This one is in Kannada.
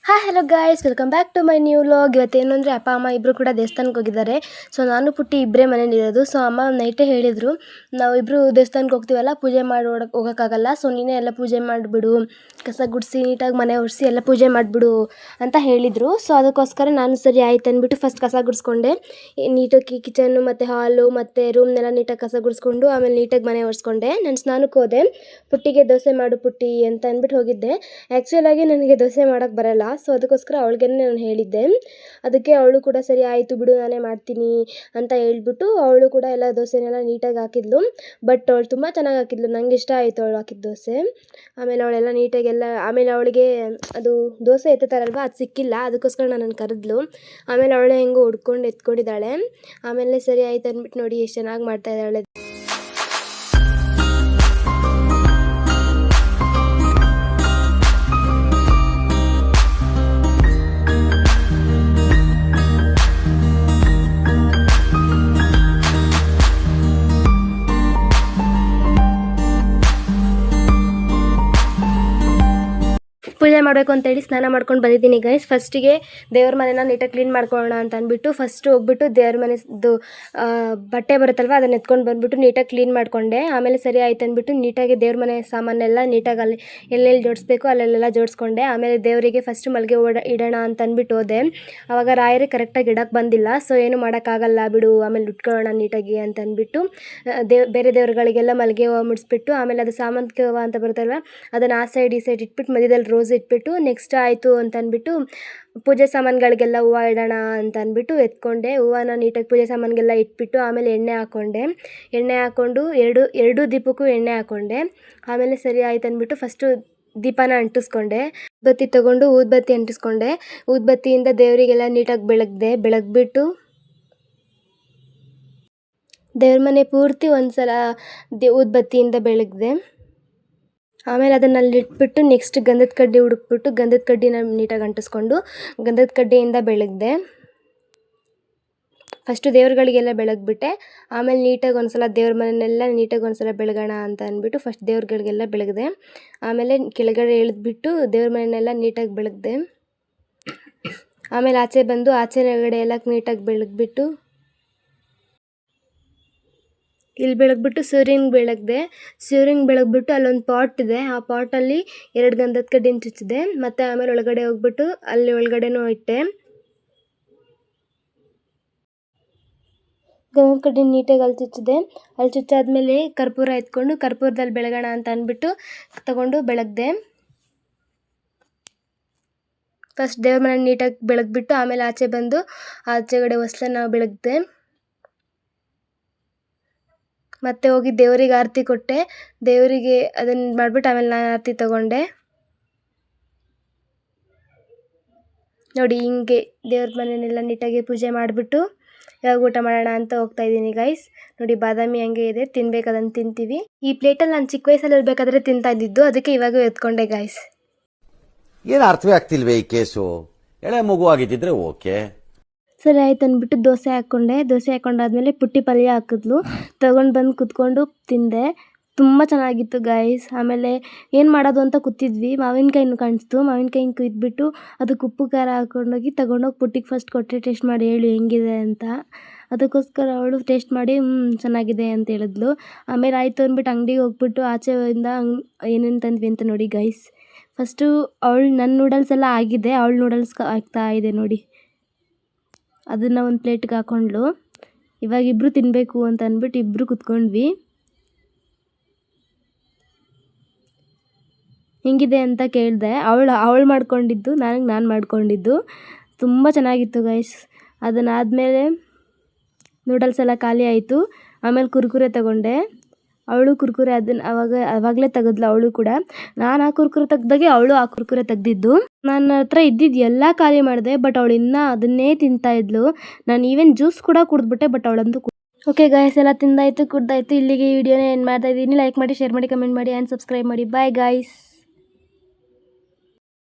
Hi hello guys, welcome back to my new vlog. ಇವತ್ತೇನು ಅಂದರೆ ಅಪ್ಪ ಅಮ್ಮ ಇಬ್ಬರು ಕೂಡ ದೇವಸ್ಥಾನಕ್ಕೆ ಹೋಗಿದ್ದಾರೆ. ಸೊ ನಾನು ಪುಟ್ಟಿ ಇಬ್ಬರೇ ಮನೇಲಿರೋದು. ಸೊ ಅಮ್ಮ ನೈಟೇ ಹೇಳಿದರು, ನಾವು ಇಬ್ಬರು ದೇವಸ್ಥಾನಕ್ಕೆ ಹೋಗ್ತೀವಲ್ಲ, ಪೂಜೆ ಮಾಡಿ ಹೋಗೋಕ್ಕಾಗಲ್ಲ. ಸೊ ನೀನೇ ಎಲ್ಲ ಪೂಜೆ ಮಾಡಿಬಿಡು, ಕಸ ಗುಡಿಸಿ ನೀಟಾಗಿ ಮನೆ ಒರೆಸಿ ಎಲ್ಲ ಪೂಜೆ ಮಾಡಿಬಿಡು ಅಂತ ಹೇಳಿದರು. ಸೊ ಅದಕ್ಕೋಸ್ಕರ ನಾನು ಸರಿ ಆಯ್ತು ಅಂದ್ಬಿಟ್ಟು ಫಸ್ಟ್ ಕಸ ಗುಡಿಸ್ಕೊಂಡೆ. ನೀಟಾಗಿ ಕಿಚನ್ನು ಮತ್ತು ಹಾಲು ಮತ್ತು ರೂಮ್ನೆಲ್ಲ ನೀಟಾಗಿ ಕಸ ಗುಡಿಸ್ಕೊಂಡು ಆಮೇಲೆ ನೀಟಾಗಿ ಮನೆ ಒರೆಸ್ಕೊಂಡೆ. ನಾನು ಸ್ನಾನಕ್ಕೆ ಹೋದೆ. ಪುಟ್ಟಿಗೆ ದೋಸೆ ಮಾಡು ಪುಟ್ಟಿ ಅಂತ ಅಂದ್ಬಿಟ್ಟು ಹೋಗಿದ್ದೆ. ಆ್ಯಕ್ಚುಲಾಗಿ ನನಗೆ ದೋಸೆ ಮಾಡೋಕ್ಕೆ ಬರಲ್ಲ. ಸೊ ಅದಕ್ಕೋಸ್ಕರ ಅವಳಿಗೆ ನಾನು ಹೇಳಿದ್ದೆ. ಅದಕ್ಕೆ ಅವಳು ಕೂಡ ಸರಿ ಆಯಿತು ಬಿಡು ನಾನೇ ಮಾಡ್ತೀನಿ ಅಂತ ಹೇಳ್ಬಿಟ್ಟು ಅವಳು ಕೂಡ ಎಲ್ಲ ದೋಸೆನೆಲ್ಲ ನೀಟಾಗಿ ಹಾಕಿದ್ಲು. ಬಟ್ ಅವಳು ತುಂಬ ಚೆನ್ನಾಗಿ ಹಾಕಿದ್ಲು, ನಂಗೆ ಇಷ್ಟ ಆಯಿತು ಅವಳು ಹಾಕಿದ ದೋಸೆ. ಆಮೇಲೆ ಅವಳೆಲ್ಲ ನೀಟಾಗೆಲ್ಲ ಆಮೇಲೆ ಅವಳಿಗೆ ಅದು ದೋಸೆ ಎತ್ತುತ್ತಾರಲ್ವ, ಅದು ಸಿಕ್ಕಿಲ್ಲ. ಅದಕ್ಕೋಸ್ಕರ ನನ್ನನ್ನು ಕರೆದ್ಲು. ಆಮೇಲೆ ಅವಳೇ ಹೆಂಗೋ ಹುಡ್ಕೊಂಡು ಎತ್ಕೊಂಡಿದ್ದಾಳೆ. ಆಮೇಲೆ ಸರಿ ಆಯ್ತು ಅಂದ್ಬಿಟ್ಟು ನೋಡಿ ಎಷ್ಟು ಚೆನ್ನಾಗಿ ಮಾಡ್ತಾ ಇದ್ದಾಳೆ. ಪೂಜೆ ಮಾಡಬೇಕು ಅಂತೇಳಿ ಸ್ನಾನ ಮಾಡ್ಕೊಂಡು ಬಂದಿದ್ದೀನಿ ಗೈಸ್. ಫಸ್ಟಿಗೆ ದೇವ್ರ ಮನೆನ ನೀಟಾಗಿ ಕ್ಲೀನ್ ಮಾಡ್ಕೊಳ್ಳೋಣ ಅಂತ ಅಂದ್ಬಿಟ್ಟು ಫಸ್ಟ್ ಹೋಗ್ಬಿಟ್ಟು ದೇವ್ರ ಮನೆದು ಬಟ್ಟೆ ಬರುತ್ತಲ್ವ ಅದನ್ನ ಎತ್ಕೊಂಡು ಬಂದುಬಿಟ್ಟು ನೀಟಾಗಿ ಕ್ಲೀನ್ ಮಾಡಿಕೊಂಡೆ. ಆಮೇಲೆ ಸರಿ ಆಯ್ತು ಅಂದ್ಬಿಟ್ಟು ನೀಟಾಗಿ ದೇವ್ರ ಮನೆ ಸಾಮಾನೆಲ್ಲ ನೀಟಾಗಿ ಅಲ್ಲಿ ಎಲ್ಲೆಲ್ಲಿ ಜೋಡಿಸ್ಬೇಕು ಅಲ್ಲೆಲ್ಲ ಜೋಡಿಸ್ಕೊಂಡೆ. ಆಮೇಲೆ ದೇವರಿಗೆ ಫಸ್ಟ್ ಮಲ್ಲಿಗೆ ಇಡೋಣ ಅಂತ ಅಂದ್ಬಿಟ್ಟು ಹೋದೆ. ಆವಾಗ ರಾಯರೇ ಕರೆಕ್ಟಾಗಿ ಇಡೋಕ್ಕೆ ಬಂದಿಲ್ಲ. ಸೊ ಏನು ಮಾಡೋಕ್ಕಾಗಲ್ಲ ಬಿಡು, ಆಮೇಲೆ ಉಟ್ಕೊಳ್ಳೋಣ ನೀಟಾಗಿ ಅಂತ ಅಂದ್ಬಿಟ್ಟು ಬೇರೆ ದೇವ್ರುಗಳಿಗೆಲ್ಲ ಮಲ್ಲಿಗೆ ಹೂವು ಮುಡಿಸ್ಬಿಟ್ಟು ಆಮೇಲೆ ಅದು ಸಾಮಂತಿಗೆ ಹೂವು ಅಂತ ಬರುತ್ತಲ್ವ ಅದನ್ನು ಆ ಸೈಡ್ ಈ ಸೈಡ್ ಇಟ್ಬಿಟ್ಟು ಮಧ್ಯದಲ್ಲಿ ರೋಸ್ ಇಟ್ಬಿಟ್ಟು ನೆಕ್ಸ್ಟ್ ಆಯಿತು ಅಂತ ಅಂದ್ಬಿಟ್ಟು ಪೂಜೆ ಸಾಮಾನುಗಳಿಗೆಲ್ಲ ಹೂವು ಇಡೋಣ ಅಂತ ಅಂದ್ಬಿಟ್ಟು ಎತ್ಕೊಂಡೆ. ಹೂವನ್ನ ನೀಟಾಗಿ ಪೂಜೆ ಸಾಮಾನಿಗೆಲ್ಲ ಇಟ್ಬಿಟ್ಟು ಆಮೇಲೆ ಎಣ್ಣೆ ಹಾಕ್ಕೊಂಡೆ. ಎಣ್ಣೆ ಹಾಕ್ಕೊಂಡು ಎರಡು ದೀಪಕ್ಕೂ ಎಣ್ಣೆ ಹಾಕ್ಕೊಂಡೆ. ಆಮೇಲೆ ಸರಿ ಆಯ್ತು ಅಂದ್ಬಿಟ್ಟು ಫಸ್ಟು ದೀಪನ ಅಂಟಿಸ್ಕೊಂಡೆ. ಊದ್ಬತ್ತಿ ತೊಗೊಂಡು ಊದ್ಬತ್ತಿ ಅಂಟಿಸ್ಕೊಂಡೆ. ಊದ್ಬತ್ತಿಯಿಂದ ದೇವರಿಗೆಲ್ಲ ನೀಟಾಗಿ ಬೆಳಗ್ಬಿಟ್ಟು ದೇವ್ರ ಮನೆ ಪೂರ್ತಿ ಒಂದು ಸಲ ಊದ್ಬತ್ತಿಯಿಂದ ಬೆಳಗ್ದೆ. ಆಮೇಲೆ ಅದನ್ನು ಅಲ್ಲಿ ಇಟ್ಬಿಟ್ಟು ನೆಕ್ಸ್ಟ್ ಗಂಧದ ಕಡ್ಡಿ ಹುಡುಕ್ಬಿಟ್ಟು ಗಂಧದ ಕಡ್ಡಿನ ನೀಟಾಗಿ ಅಂಟಿಸ್ಕೊಂಡು ಗಂಧದ ಕಡ್ಡಿಯಿಂದ ಬೆಳಗ್ದೆ. ಫಸ್ಟು ದೇವ್ರುಗಳಿಗೆಲ್ಲ ಬೆಳಗ್ಬಿಟ್ಟೆ. ಆಮೇಲೆ ನೀಟಾಗಿ ಒಂದು ಸಲ ದೇವ್ರ ಮನೆಯೆಲ್ಲ ನೀಟಾಗಿ ಒಂದು ಸಲ ಬೆಳಗೋಣ ಅಂತ ಅಂದ್ಬಿಟ್ಟು ಫಸ್ಟ್ ದೇವ್ರುಗಳಿಗೆಲ್ಲ ಬೆಳಗ್ದೆ. ಆಮೇಲೆ ಕೆಳಗಡೆ ಇಳಿದ್ಬಿಟ್ಟು ದೇವ್ರ ಮನೆಯೆಲ್ಲ ನೀಟಾಗಿ ಬೆಳಗ್ದೆ. ಆಮೇಲೆ ಆಚೆ ಬಂದು ಆಚೆಗಡೆ ಎಲ್ಲ ನೀಟಾಗಿ ಬೆಳಗ್ಬಿಟ್ಟು ಇಲ್ಲಿ ಬೆಳಗ್ಬಿಟ್ಟು ಸೂರ್ಯನಿಗೆ ಬೆಳಗ್ಬಿಟ್ಟು ಅಲ್ಲೊಂದು ಪಾಟ್ ಇದೆ. ಆ ಪಾಟಲ್ಲಿ 2 ಗಂಧದ ಕಡ್ಡಿನ ಚುಚ್ಚಿದೆ. ಮತ್ತು ಆಮೇಲೆ ಒಳಗಡೆ ಹೋಗ್ಬಿಟ್ಟು ಅಲ್ಲಿ ಒಳಗಡೆನೂ ಇಟ್ಟೆ. ಗಂಧದ ಕಡ್ಡಿ ನೀಟಾಗಿ ಅಲ್ಲಿ ಚುಚ್ಚಿದೆ. ಅಲ್ಲಿ ಚುಚ್ಚಾದ್ಮೇಲೆ ಕರ್ಪೂರ ಎತ್ಕೊಂಡು ಕರ್ಪೂರದಲ್ಲಿ ಬೆಳಗೋಣ ಅಂತ ಅಂದ್ಬಿಟ್ಟು ತಗೊಂಡು ಬೆಳಗ್ದೆ. ಫಸ್ಟ್ ದೇವ್ರ ಮನೆ ನೀಟಾಗಿ ಬೆಳಗ್ಬಿಟ್ಟು ಆಮೇಲೆ ಆಚೆ ಬಂದು ಆಚೆಗಡೆ ಹೊಸ್ಲನ್ನ ಬೆಳಗ್ದೆ. ಮತ್ತೆ ಹೋಗಿ ದೇವರಿಗೆ ಆರತಿ ಕೊಟ್ಟೆ. ದೇವರಿಗೆ ಅದನ್ನು ಮಾಡಿಬಿಟ್ಟು ಆಮೇಲೆ ನಾನು ಆರತಿ ತಗೊಂಡೆ. ನೋಡಿ ಹಿಂಗೆ ದೇವ್ರ ಮನೆಯೆಲ್ಲ ನೀಟಾಗಿ ಪೂಜೆ ಮಾಡಿಬಿಟ್ಟು ಇವಾಗ ಊಟ ಮಾಡೋಣ ಅಂತ ಹೋಗ್ತಾಯಿದ್ದೀನಿ ಗೈಸ್. ನೋಡಿ ಬಾದಾಮಿ ಹಂಗೆ ಇದೆ, ತಿನ್ಬೇಕು, ಅದನ್ನು ತಿಂತೀವಿ. ಈ ಪ್ಲೇಟಲ್ಲಿ ನಾನು ಚಿಕ್ಕ ವಯಸ್ಸಲ್ಲಿ ಇರಬೇಕಾದ್ರೆ ತಿಂತಾ ಇದ್ದಿದ್ದು, ಅದಕ್ಕೆ ಇವಾಗ ಎತ್ಕೊಂಡೆ ಗೈಸ್. ಏನು ಅರ್ಥವೇ ಆಗ್ತಿಲ್ವೇ ಈ ಕೇಸು? ಎಳೆ ಮಗು ಆಗಿದ್ದಿದ್ರೆ ಓಕೆ. ಸರಿ ಆಯ್ತು ಅಂದ್ಬಿಟ್ಟು ದೋಸೆ ಹಾಕ್ಕೊಂಡಾದ್ಮೇಲೆ ಪುಟ್ಟಿ ಪಲ್ಯ ಹಾಕಿದ್ಲು. ತೊಗೊಂಡು ಬಂದು ಕುತ್ಕೊಂಡು ತಿಂದೆ. ತುಂಬ ಚೆನ್ನಾಗಿತ್ತು ಗೈಸ್. ಆಮೇಲೆ ಏನು ಮಾಡೋದು ಅಂತ ಕೂತಿದ್ವಿ. ಮಾವಿನಕಾಯಿನೂ ಕಾಣಿಸ್ತು. ಮಾವಿನಕಾಯಿನ ಕುಯ್ದುಬಿಟ್ಟು ಅದಕ್ಕೆ ಉಪ್ಪು ಖಾರ ಹಾಕ್ಕೊಂಡೋಗಿ ತಗೊಂಡೋಗಿ ಪುಟ್ಟಿಗೆ ಫಸ್ಟ್ ಕೊಟ್ಟೆ, ಟೇಸ್ಟ್ ಮಾಡಿ ಹೇಳು ಹೆಂಗಿದೆ ಅಂತ. ಅದಕ್ಕೋಸ್ಕರ ಅವಳು ಟೇಸ್ಟ್ ಮಾಡಿ ಚೆನ್ನಾಗಿದೆ ಅಂತ ಹೇಳಿದ್ಲು. ಆಮೇಲೆ ಆಯಿತು ಅಂದ್ಬಿಟ್ಟು ಅಂಗಡಿಗೆ ಹೋಗ್ಬಿಟ್ಟು ಆಚೆಯಿಂದ ಏನೇನು ತಂದ್ವಿ ಅಂತ ನೋಡಿ ಗೈಸ್. ಫಸ್ಟು ನನ್ನ ನೂಡಲ್ಸ್ ಎಲ್ಲ ಆಗಿದೆ, ಅವಳ ನೂಡಲ್ಸ್ ಆಗ್ತಾ ಇದೆ ನೋಡಿ. ಅದನ್ನು ಒಂದು ಪ್ಲೇಟ್ಗೆ ಹಾಕ್ಕೊಂಡ್ಳು. ಇವಾಗ ಇಬ್ಬರು ತಿನ್ನಬೇಕು ಅಂತ ಅಂದ್ಬಿಟ್ಟು ಇಬ್ಬರು ಕುತ್ಕೊಂಡ್ವಿ. ಹೆಂಗಿದೆ ಅಂತ ಕೇಳಿದೆ. ಅವಳು ಮಾಡ್ಕೊಂಡಿದ್ದು, ನಾನು ಮಾಡ್ಕೊಂಡಿದ್ದು. ತುಂಬ ಚೆನ್ನಾಗಿತ್ತು ಗೈಸ್. ಅದನ್ನಾದಮೇಲೆ ನೂಡಲ್ಸ್ ಎಲ್ಲ ಖಾಲಿ ಆಯಿತು. ಆಮೇಲೆ ಕುರ್ಕುರೆ ತಗೊಂಡೆ. ಅವಳು ಕುರ್ಕುರೆ ಅದನ್ನು ಆವಾಗಲೇ ತೆಗೆದ್ಲು ಅವಳು ಕೂಡ. ನಾನು ಆ ಕುರ್ಕುರೆ ತೆಗ್ದಾಗೆ ಅವಳು ಆ ಕುರ್ಕುರೆ ತೆಗ್ದಿದ್ದು. ನನ್ನ ಹತ್ರ ಇದ್ದಿದ್ದು ಎಲ್ಲ ಖಾಲಿ ಮಾಡಿದೆ. ಬಟ್ ಅವಳು ಇನ್ನೂ ಅದನ್ನೇ ತಿಂತಾಯಿದ್ಲು. ನಾನು ಈವನ್ ಜ್ಯೂಸ್ ಕೂಡ ಕುಡಿದ್ಬಿಟ್ಟೆ. ಬಟ್ ಅವಳಂತೂ ಓಕೆ ಗಾಯ್ಸ್, ಎಲ್ಲ ತಿಂದಾಯಿತು ಕುಡ್ದಾಯಿತು. ಇಲ್ಲಿಗೆ ಈ ವಿಡಿಯೋನ ಏನು ಮಾಡ್ತಾಯಿದ್ದೀನಿ. ಲೈಕ್ ಮಾಡಿ, ಶೇರ್ ಮಾಡಿ, ಕಮೆಂಟ್ ಮಾಡಿ ಆ್ಯಂಡ್ ಸಬ್ಸ್ಕ್ರೈಬ್ ಮಾಡಿ. Bye guys.